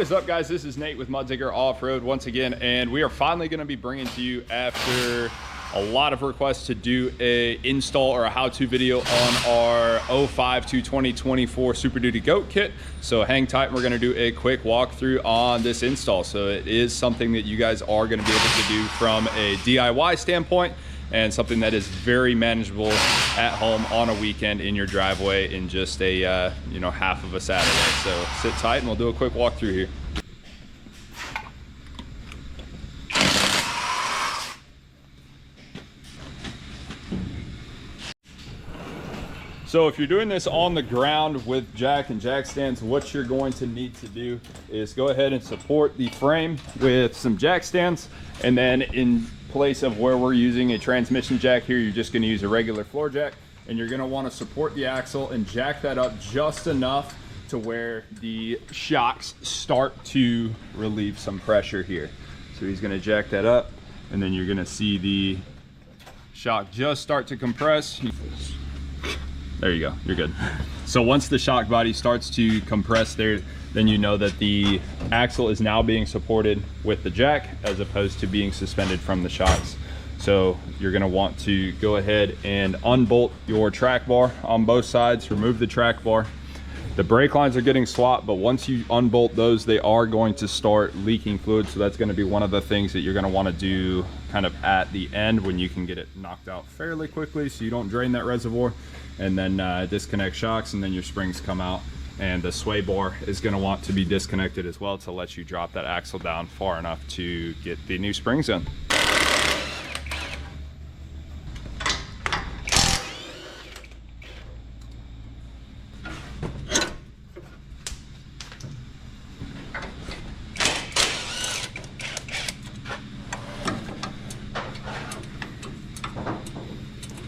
What is up, guys? This is Nate with Muddigger Off-Road once again, and we are finally going to be bringing to you, after a lot of requests, to do a install or a how-to video on our 05 to 2024 Super Duty Goat kit. So hang tight, and we're going to do a quick walkthrough on this install. So it is something that you guys are going to be able to do from a DIY standpoint, and something that is very manageable at home on a weekend in your driveway in just a half of a Saturday. So sit tight and we'll do a quick walkthrough here. So if you're doing this on the ground with jack and jack stands, what you're going to need to do is go ahead and support the frame with some jack stands, and then in place of where we're using a transmission jack here, you're just going to use a regular floor jack, and you're going to want to support the axle and jack that up just enough to where the shocks start to relieve some pressure here. So he's going to jack that up, and then you're going to see the shock just start to compress. There you go, you're good. So once the shock body starts to compress there, then you know that the axle is now being supported with the jack as opposed to being suspended from the shocks. So you're gonna want to go ahead and unbolt your track bar on both sides, remove the track bar. The brake lines are getting swapped, but once you unbolt those, they are going to start leaking fluid. So that's gonna be one of the things that you're gonna wanna do kind of at the end when you can get it knocked out fairly quickly so you don't drain that reservoir, and then disconnect shocks, and then your springs come out. And the sway bar is going to want to be disconnected as well to let you drop that axle down far enough to get the new springs in.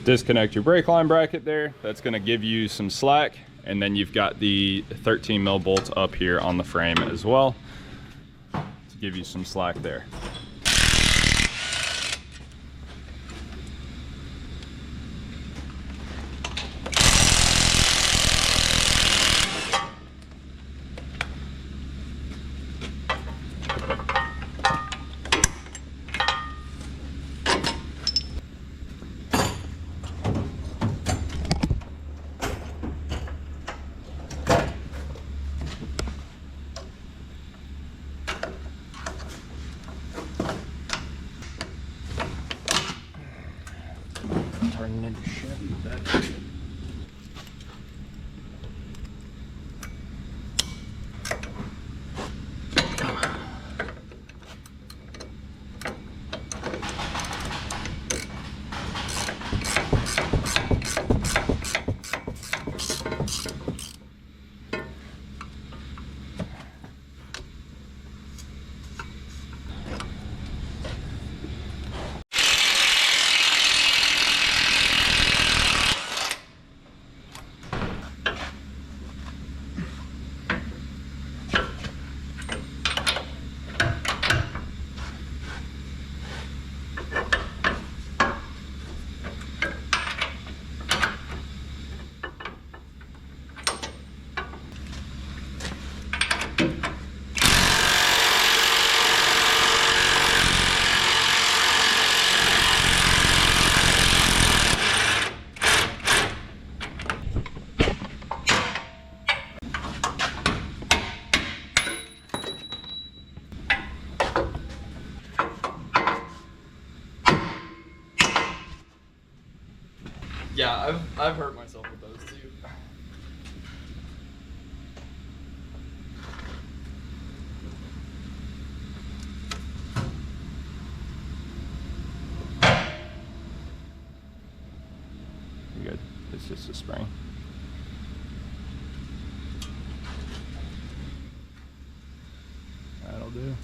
Disconnect your brake line bracket there. That's going to give you some slack, and then you've got the 13 mil bolts up here on the frame as well to give you some slack there. Turning into Chevy, that's good. Yeah, I've hurt myself with those too. You're good. It's just a spring. That'll do.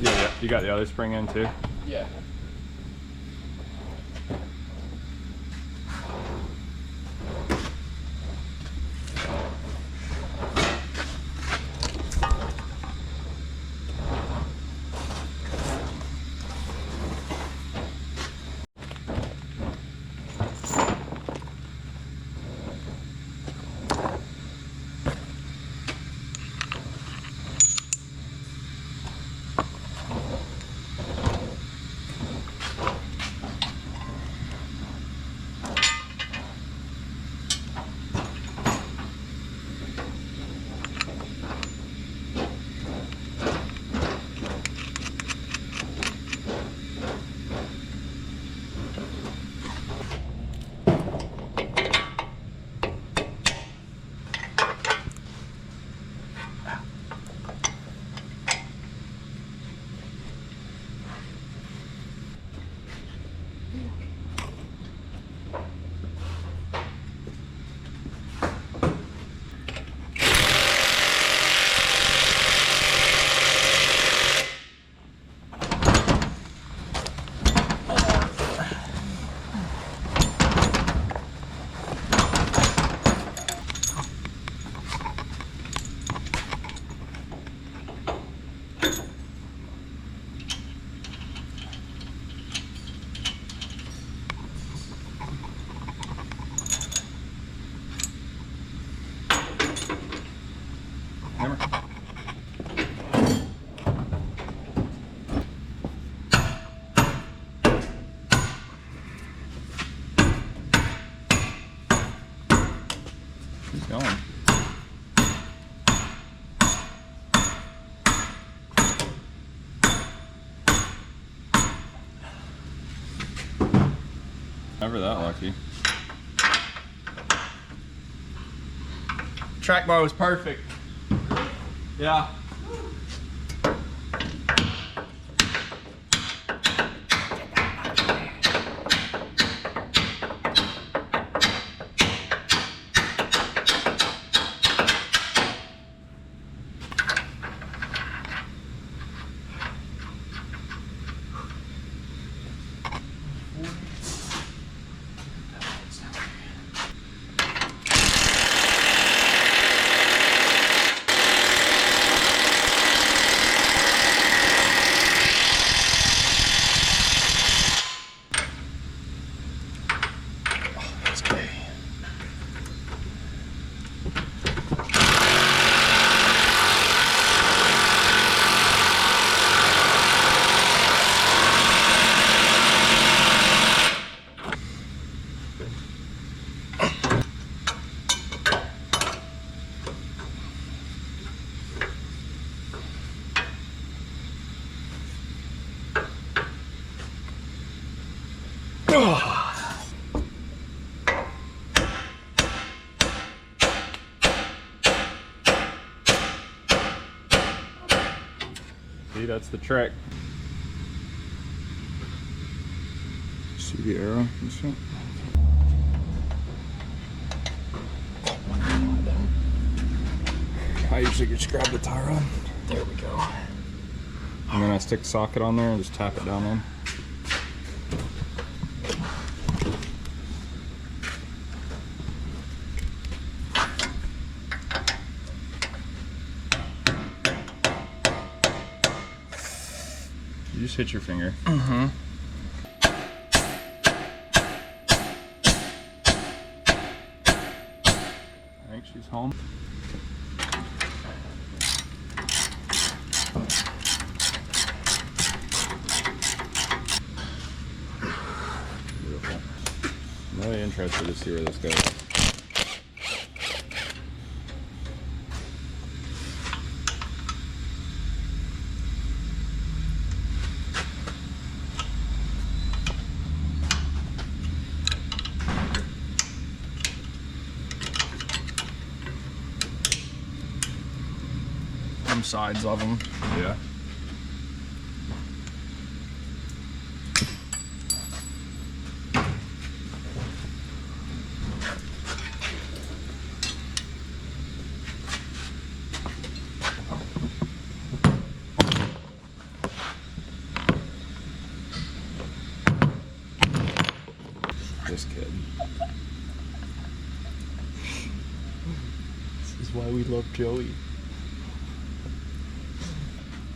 Yeah, you got the other spring in too? Yeah. Going. Never that lucky. Track bar was perfect. Yeah. See, that's the trick. See the arrow? I usually just grab the tie rod. There we go. And then I stick the socket on there and just tap it down in. You just hit your finger. Mm-hmm. I think she's home. Beautiful. I'm really interested to see where this goes. Sides of them. Yeah. This kid. This is why we love Joey.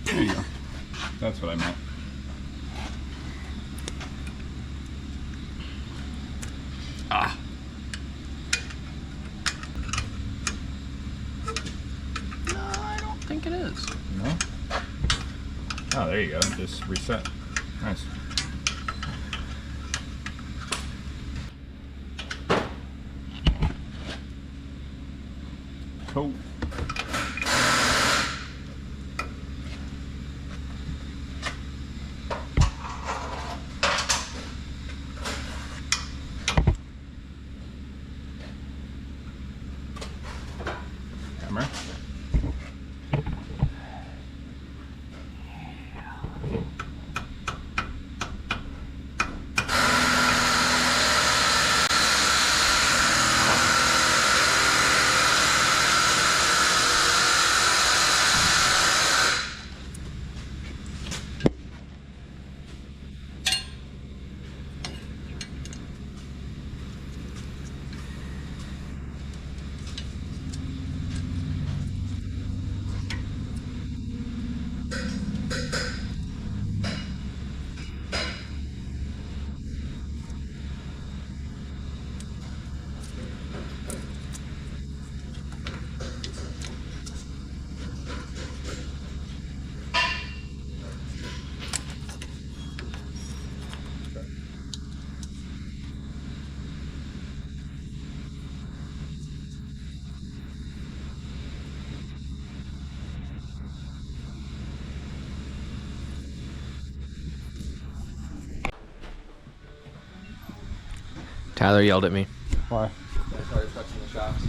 There you go. That's what I meant. Ah. No, I don't think it is. No? Oh, there you go. Just reset. Nice. Cool. Hammer. Kyler yelled at me. Why? I started touching the shocks.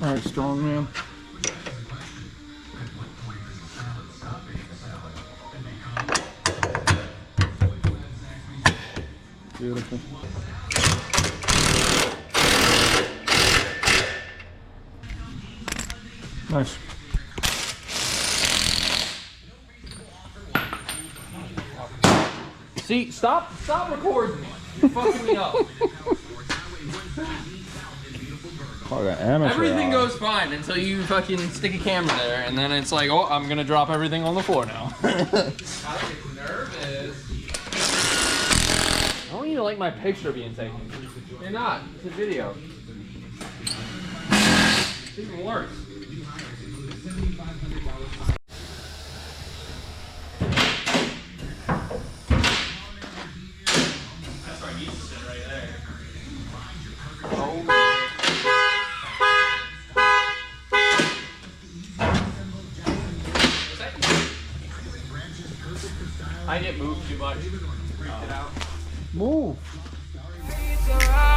All right, strong man. Beautiful. Nice. See, stop recording. You're fucking me up. Oh, got amateur Everything hour. goes fine until you fucking stick a camera there, and then it's like, oh, I'm gonna drop everything on the floor now. I get nervous. I don't even like my picture being taken. You're not. It's a video. It's even worse. That's where I need to sit right there. Oh. I didn't move too much. Freaked it out. Move. It's alright.